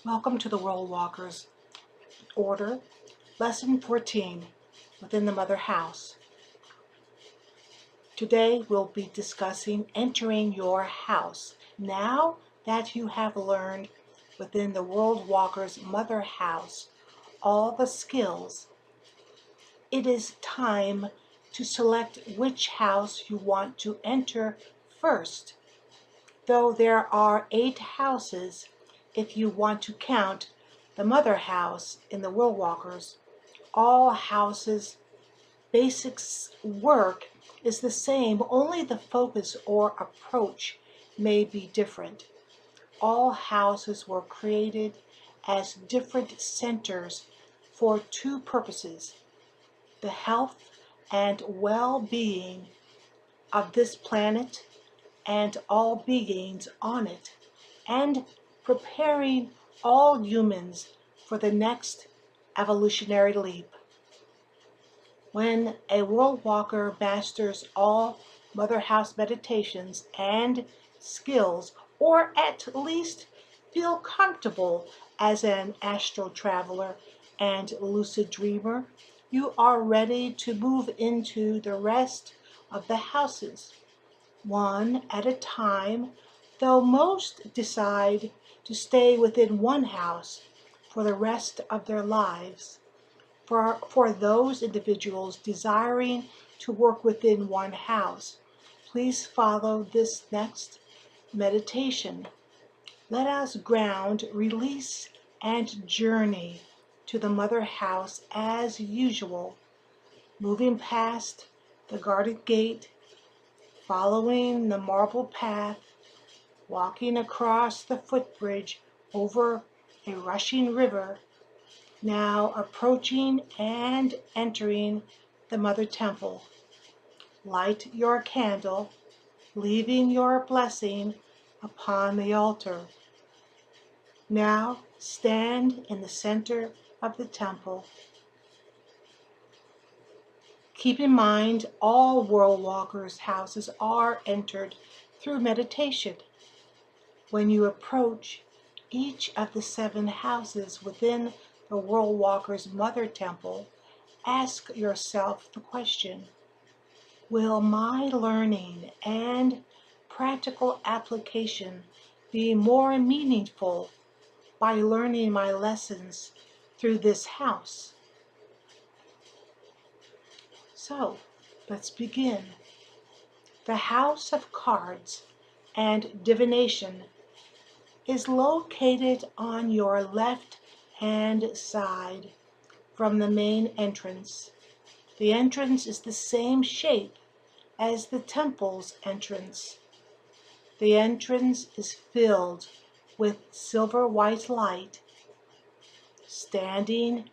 Welcome to the World Walkers Order, Lesson 14, Within the Mother House. Today we'll be discussing entering your house. Now that you have learned within the World Walkers Mother House all the skills, it is time to select which house you want to enter first. Though there are 8 houses, if you want to count the mother house in the World Walkers, all houses' basics work is the same, only the focus or approach may be different. All houses were created as different centers for 2 purposes: the health and well-being of this planet and all beings on it, and preparing all humans for the next evolutionary leap. When a world walker masters all Mother House meditations and skills, or at least feel comfortable as an astral traveler and lucid dreamer, you are ready to move into the rest of the houses, one at a time, though most decide to stay within one house for the rest of their lives. For those individuals desiring to work within one house, please follow this next meditation. Let us ground, release, and journey to the Mother House as usual, moving past the guarded gate, following the marble path, walking across the footbridge over a rushing river, now approaching and entering the Mother Temple. Light your candle, leaving your blessing upon the altar. Now stand in the center of the temple. Keep in mind all World Walkers' houses are entered through meditation. When you approach each of the 7 houses within the World Walkers' Mother Temple, ask yourself the question: will my learning and practical application be more meaningful by learning my lessons through this house? So, let's begin. The House of Cards and Divination is located on your left-hand side from the main entrance. The entrance is the same shape as the temple's entrance. The entrance is filled with silver white light. Standing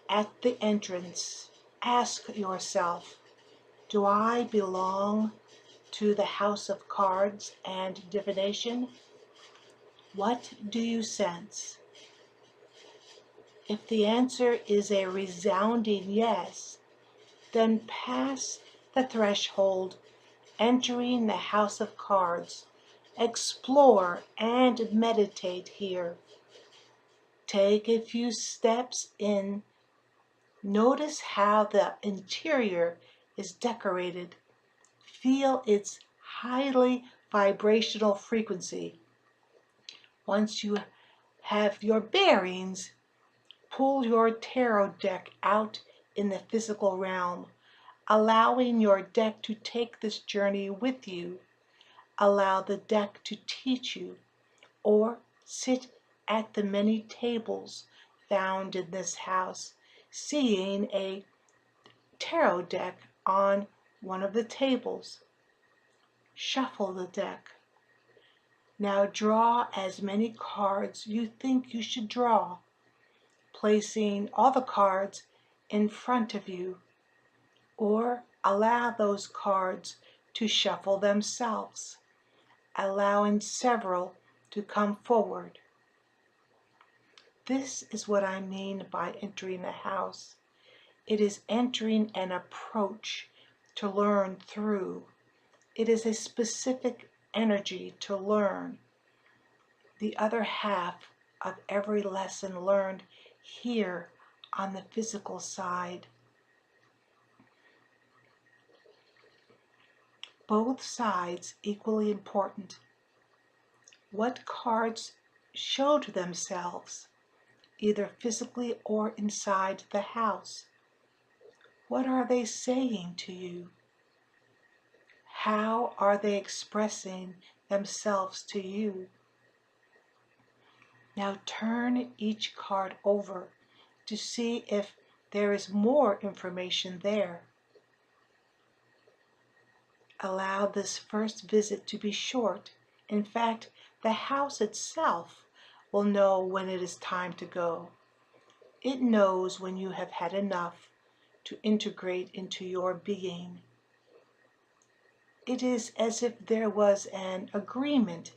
at the entrance, ask yourself, do I belong to the House of Cards and Divination? What do you sense? If the answer is a resounding yes, then pass the threshold, entering the House of Cards. Explore and meditate here. Take a few steps in. Notice how the interior is decorated. Feel its highly vibrational frequency. Once you have your bearings, pull your tarot deck out in the physical realm, allowing your deck to take this journey with you. Allow the deck to teach you, or sit at the many tables found in this house, seeing a tarot deck on one of the tables. Shuffle the deck. Now draw as many cards you think you should draw, placing all the cards in front of you, or allow those cards to shuffle themselves, allowing several to come forward. This is what I mean by entering the house. It is entering an approach to learn through. It is a specific energy to learn. The other half of every lesson learned here on the physical side. Both sides equally important. What cards showed themselves, either physically or inside the house? What are they saying to you? How are they expressing themselves to you? Now turn each card over to see if there is more information there. Allow this first visit to be short. In fact, the house itself will know when it is time to go. It knows when you have had enough to integrate into your being. It is as if there was an agreement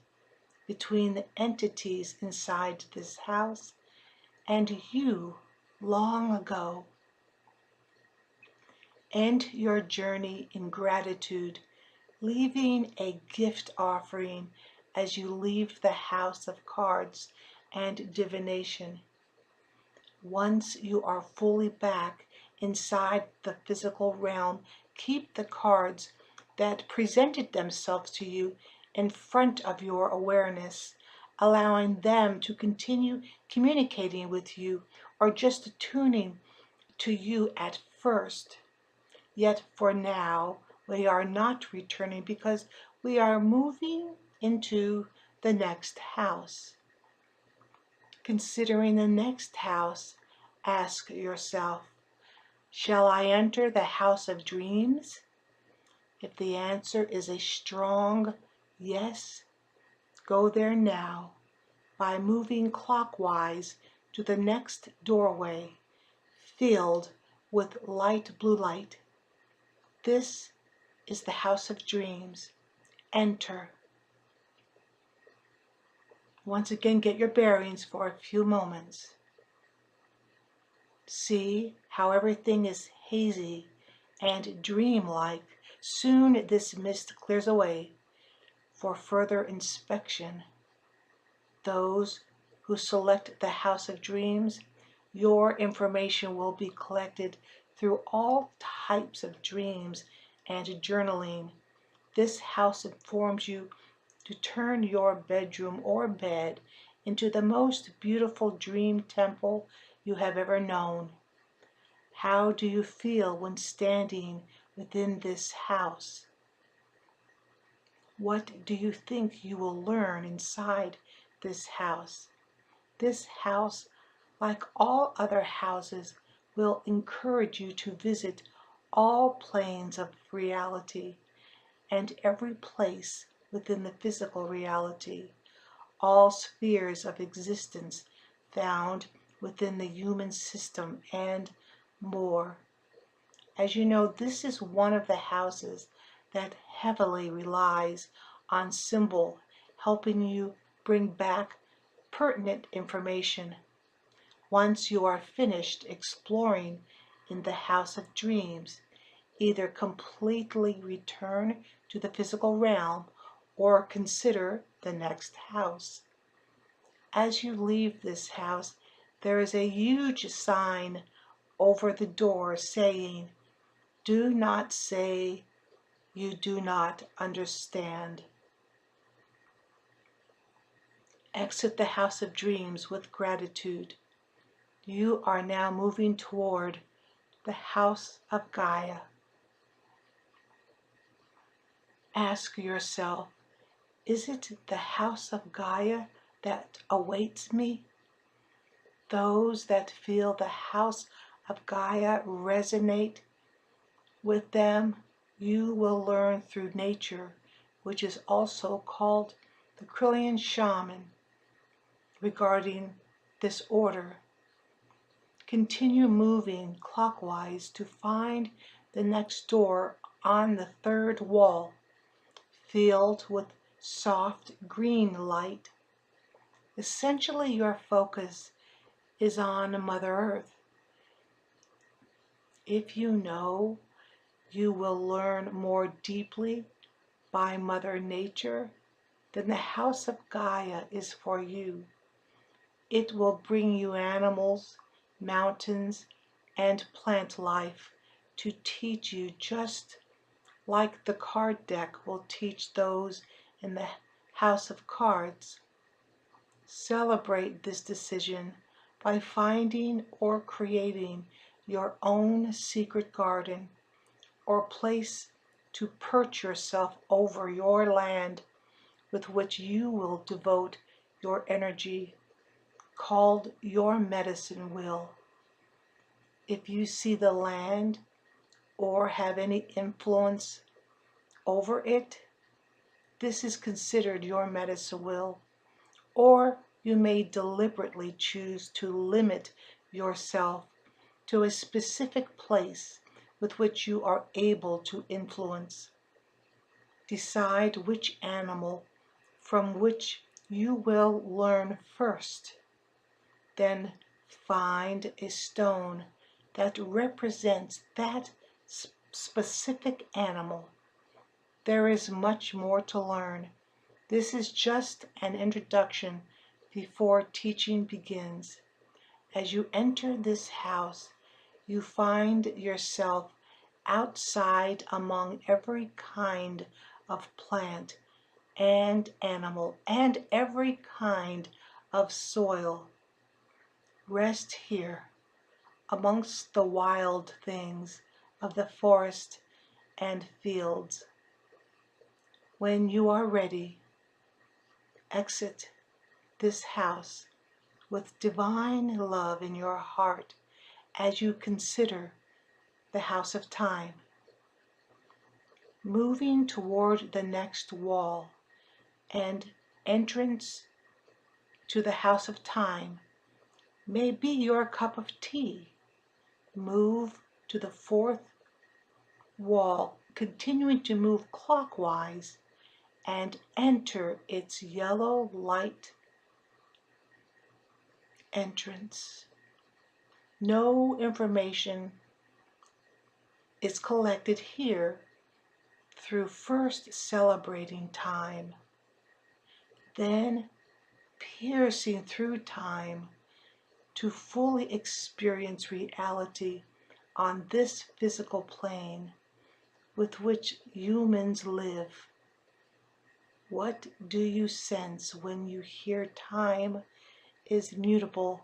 between the entities inside this house and you long ago. End your journey in gratitude, leaving a gift offering as you leave the house of cards and divination. Once you are fully back inside the physical realm, keep the cards that presented themselves to you in front of your awareness, allowing them to continue communicating with you or just tuning to you at first. Yet for now, we are not returning because we are moving into the next house. Considering the next house, ask yourself, shall I enter the house of dreams? If the answer is a strong yes, go there now by moving clockwise to the next doorway filled with light blue light. This is the house of dreams. Enter. Once again, get your bearings for a few moments. See how everything is hazy and dreamlike. Soon this mist clears away for further inspection. Those who select the House of Dreams, your information will be collected through all types of dreams and journaling. This house informs you to turn your bedroom or bed into the most beautiful dream temple you have ever known. How do you feel when standing within this house? What do you think you will learn inside this house? This house, like all other houses, will encourage you to visit all planes of reality and every place within the physical reality, all spheres of existence found within the human system, and more. As you know, this is one of the houses that heavily relies on symbol, helping you bring back pertinent information. Once you are finished exploring in the House of Dreams, either completely return to the physical realm or consider the next house. As you leave this house, there is a huge sign over the door saying, "Do not say you do not understand." Exit the House of Dreams with gratitude. You are now moving toward the House of Gaia. Ask yourself, is it the House of Gaia that awaits me? Those that feel the House of Gaia resonate with them, you will learn through nature, which is also called the Krillian Shaman, regarding this order. Continue moving clockwise to find the next door on the third wall, filled with soft green light. Essentially, your focus is on Mother Earth. If you know you will learn more deeply by Mother Nature, then the House of Gaia is for you. It will bring you animals, mountains, and plant life to teach you, just like the card deck will teach those in the house of cards. Celebrate this decision by finding or creating your own secret garden or place to perch yourself over your land with which you will devote your energy, called your medicine wheel. If you see the land or have any influence over it, this is considered your medicine wheel. Or you may deliberately choose to limit yourself to a specific place with which you are able to influence. Decide which animal from which you will learn first. Then find a stone that represents that specific animal. There is much more to learn. This is just an introduction before teaching begins. As you enter this house, you find yourself outside among every kind of plant and animal and every kind of soil. Rest here amongst the wild things of the forest and fields. When you are ready, exit this house with divine love in your heart as you consider the house of time. Moving toward the next wall and entrance to the house of time may be your cup of tea. Move to the fourth wall, continuing to move clockwise, and enter its yellow light entrance. No information is collected here through first celebrating time, then piercing through time to fully experience reality on this physical plane with which humans live. What do you sense when you hear time is mutable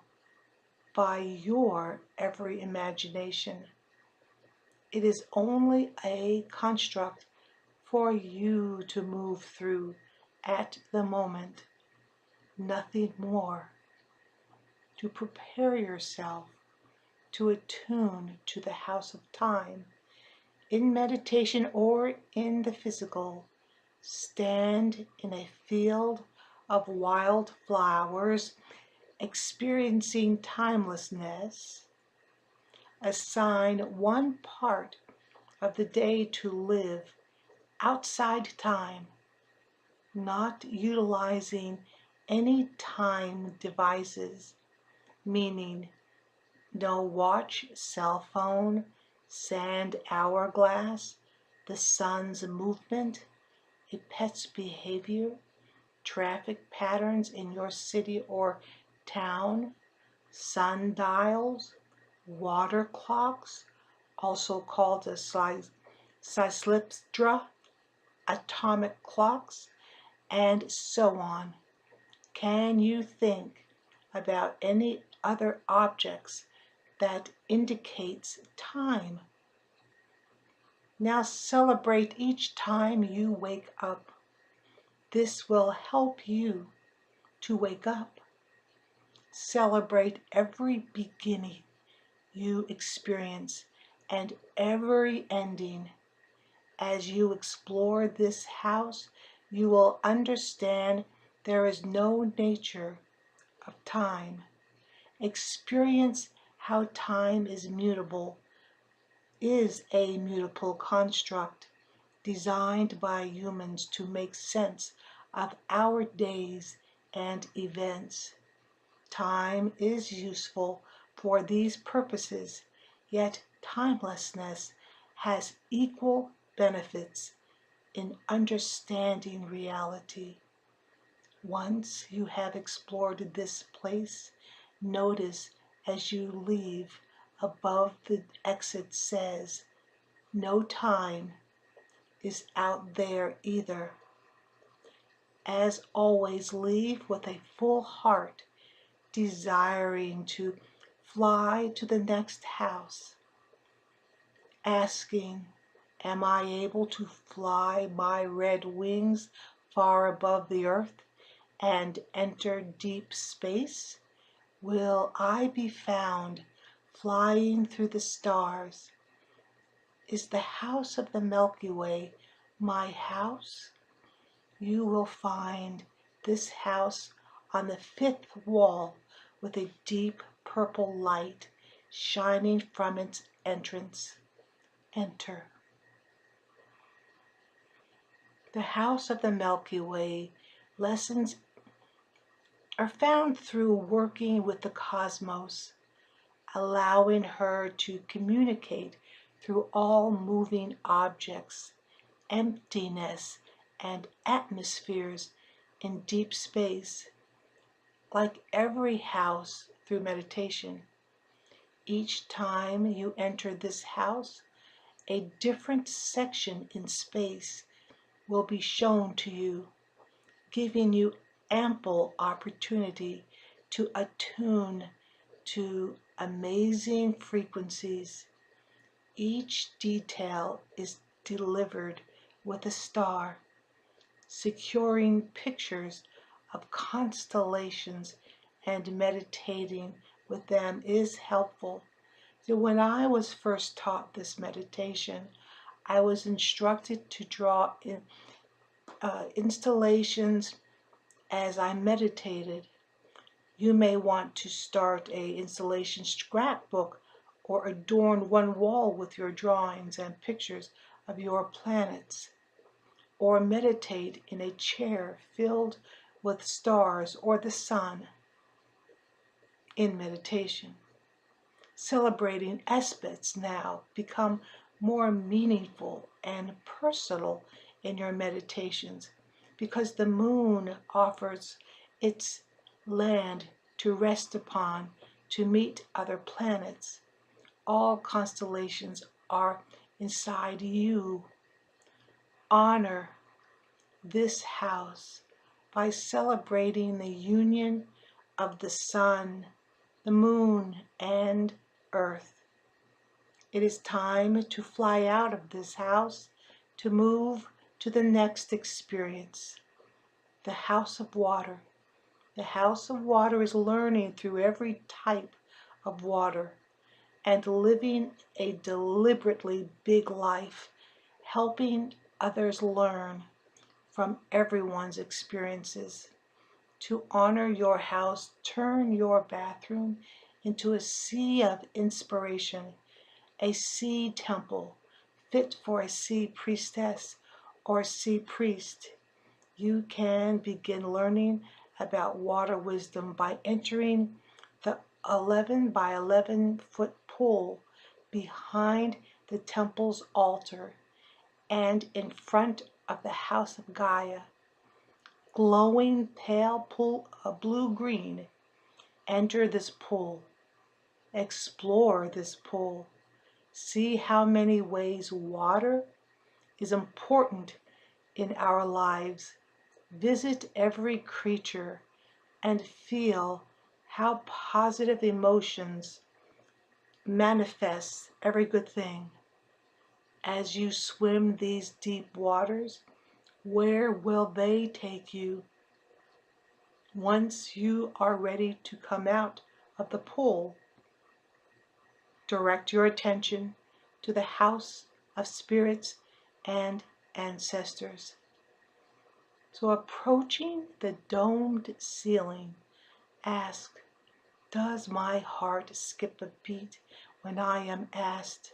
by your every imagination? It is only a construct for you to move through at the moment, nothing more. To prepare yourself to attune to the house of time, in meditation or in the physical, stand in a field of wild flowers, experiencing timelessness. Assign one part of the day to live outside time, not utilizing any time devices, meaning no watch, cell phone, sand hourglass, the sun's movement, a pet's behavior, traffic patterns in your city or town, sundials, water clocks, also called a Seslippstra, atomic clocks, and so on. Can you think about any other objects that indicates time? Now celebrate each time you wake up. This will help you to wake up. Celebrate every beginning you experience and every ending. As you explore this house, you will understand there is no nature of time. Experience how time is mutable, is a mutable construct designed by humans to make sense of our days and events. Time is useful for these purposes, yet timelessness has equal benefits in understanding reality. Once you have explored this place Notice as you leave, above the exit says, no time is out there either. As always, leave with a full heart, desiring to fly to the next house, asking, am I able to fly my red wings far above the earth and enter deep space? Will I be found flying through the stars? Is the house of the Milky Way my house? You will find this house on the fifth wall with a deep purple light shining from its entrance. Enter. The house of the Milky Way lessons are found through working with the cosmos, allowing her to communicate through all moving objects, emptiness, and atmospheres in deep space. Like every house through meditation, each time you enter this house, a different section in space will be shown to you, giving you ample opportunity to attune to amazing frequencies. Each detail is delivered with a star, securing pictures of constellations, and meditating with them is helpful. So when I was first taught this meditation, I was instructed to draw installations as I meditated. You may want to start a installation scrapbook or adorn one wall with your drawings and pictures of your planets, or meditate in a chair filled with stars or the sun in meditation. Celebrating aspects now become more meaningful and personal in your meditations because the moon offers its land to rest upon, to meet other planets. All constellations are inside you. Honor this house by celebrating the union of the sun, the moon, and earth. It is time to fly out of this house to move to the next experience, the house of water. The house of water is learning through every type of water and living a deliberately big life, helping others learn from everyone's experiences. To honor your house, turn your bathroom into a sea of inspiration, a sea temple fit for a sea priestess or sea priest. You can begin learning about water wisdom by entering the 11 by 11-foot pool behind the temple's altar and in front of the house of Gaia. Glowing pale blue-green. Enter this pool. Explore this pool. See how many ways water is important in our lives. Visit every creature and feel how positive emotions manifest every good thing. As you swim these deep waters, where will they take you? Once you are ready to come out of the pool, direct your attention to the house of spirits and ancestors. So approaching the domed ceiling, ask, does my heart skip a beat when I am asked,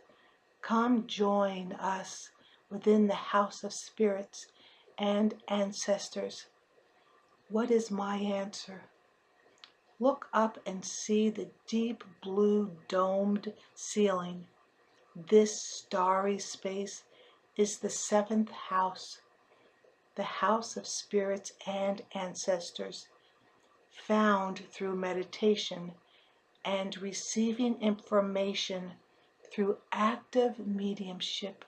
come join us within the house of spirits and ancestors? What is my answer? Look up and see the deep blue domed ceiling. This starry space is the seventh house, the house of spirits and ancestors, found through meditation and receiving information through active mediumship.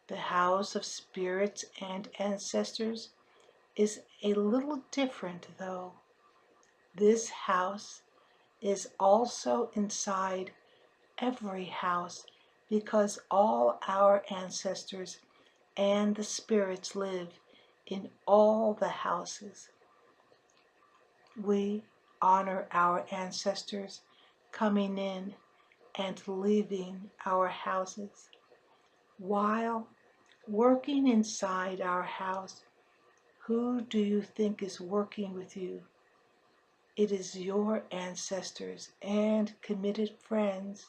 The house of spirits and ancestors is a little different, though. This house is also inside every house because all our ancestors and the spirits live in all the houses. We honor our ancestors coming in and leaving our houses. While working inside our house, who do you think is working with you? It is your ancestors and committed friends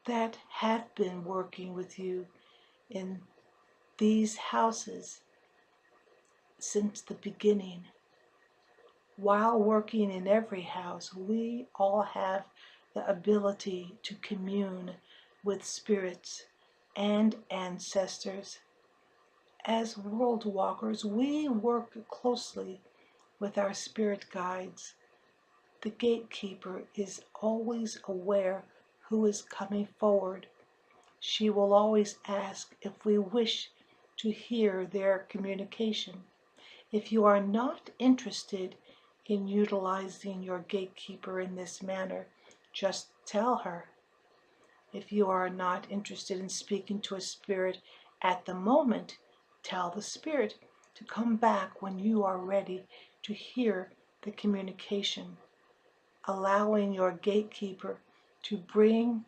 that have been working with you in these houses since the beginning. While working in every house, we all have the ability to commune with spirits and ancestors. As world walkers, we work closely with our spirit guides. The gatekeeper is always aware who is coming forward. She will always ask if we wish to hear their communication. If you are not interested in utilizing your gatekeeper in this manner, just tell her. If you are not interested in speaking to a spirit at the moment, tell the spirit to come back when you are ready to hear the communication, allowing your gatekeeper to bring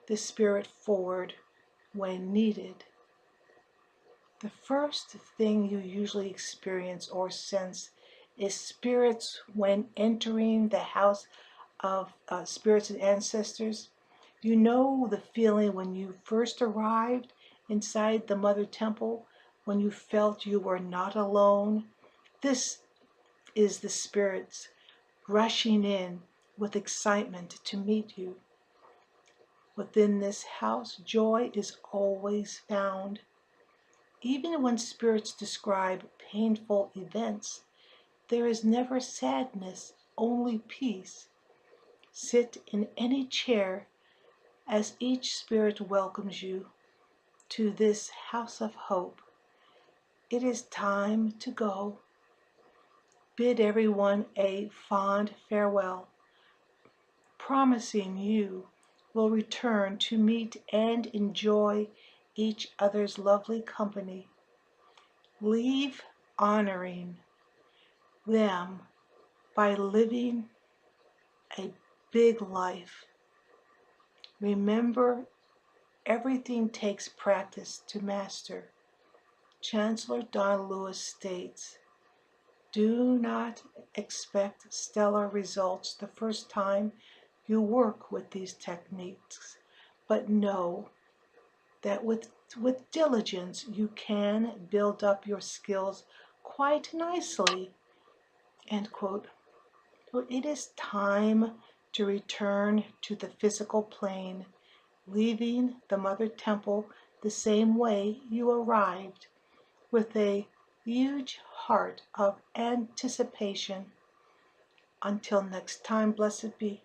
the spirit forward when needed. The first thing you usually experience or sense is spirits when entering the house of spirits and ancestors. You know the feeling when you first arrived inside the Mother Temple, when you felt you were not alone. This is the spirits rushing in with excitement to meet you. Within this house, joy is always found. Even when spirits describe painful events, there is never sadness, only peace. Sit in any chair as each spirit welcomes you to this house of hope. It is time to go. Bid everyone a fond farewell, promising you will return to meet and enjoy each other's lovely company. Leave honoring them by living a big life. Remember, everything takes practice to master. Chancellor Don Lewis states, do not expect stellar results the first time you work with these techniques, but know that with diligence you can build up your skills quite nicely. End quote. So it is time to return to the physical plane, leaving the Mother Temple the same way you arrived, with a huge heart of anticipation. Until next time, blessed be.